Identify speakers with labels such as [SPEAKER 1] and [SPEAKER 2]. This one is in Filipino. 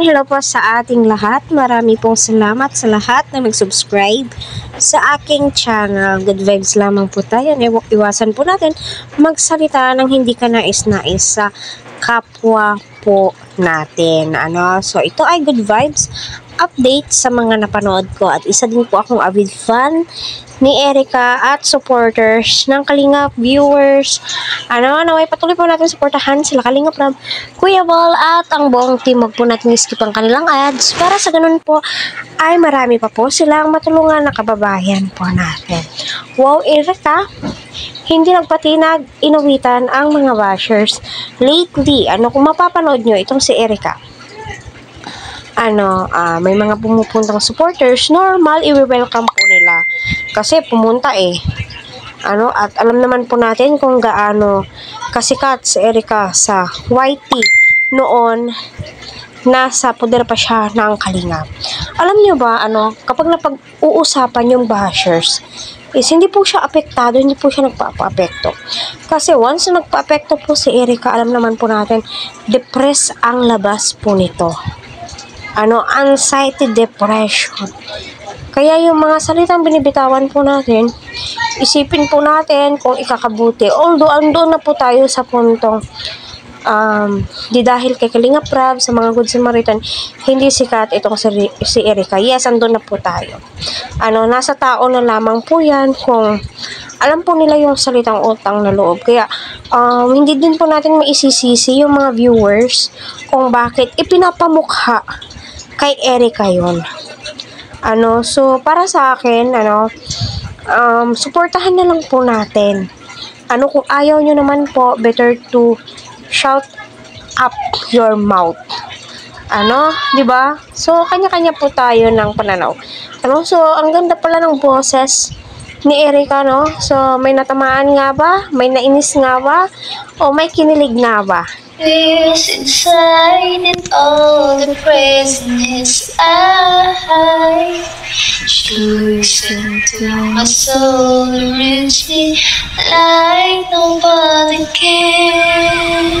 [SPEAKER 1] hello po sa ating lahat. Marami pong salamat sa lahat na nag-subscribe sa aking channel. Good vibes lamang po tayo. Iwasan po natin magsalita ng hindi ka nais-nais sa kapwa po natin. So, ito ay good vibes update sa mga napanood ko. At isa din po akong avid fan ni Erica at supporters ng Kalingap viewers. Naway patuloy po natin suportahan sila Kalingap Rab, Kuya Bal at ang buong team. Huwag po natin skip ang kanilang ads para sa ganun po ay marami pa po silang matulungan na kababayan po natin. Wow, Erica, hindi nagpatinag, inuwitan ang mga bashers lately. Kung mapapanood nyo itong si Erica, may mga pumupuntang supporters, normal, i-welcome po nila. Kasi pumunta at alam naman po natin kung gaano kasikat si Erica sa YT noon nasa poder pa siya ng Kalingap. Alam niyo ba, kapag napag-uusapan yung bashers, hindi po siya apektado, hindi po siya nagpa-apekto. Kasi once na nagpa-apekto po si Erica, alam naman po natin, depress ang labas po nito. Anxiety, depression. Kaya yung mga salitang binibitawan po natin, isipin po natin kung ikakabuti. Although, andun na po tayo sa puntong, di dahil kay Kalingap Rab, sa mga Good Samaritan, hindi sikat itong si Erica. Yes, andun na po tayo. Nasa tao na lamang po yan kung alam po nila yung salitang utang na loob. Kaya, hindi din po natin maisisisi yung mga viewers kung bakit ipinapamukha kay Erica yun. So, para sa akin, suportahan na lang po natin. Kung ayaw nyo naman po, better to shout up your mouth. Diba? So, kanya-kanya po tayo ng pananaw. So, ang ganda pala ng boses ni Erica, So, may natamaan nga ba? May nainis nga ba? O may kinilig nga ba?
[SPEAKER 2] Fears inside and all the praise in his eye. Shoots into my soul and reach me like nobody can.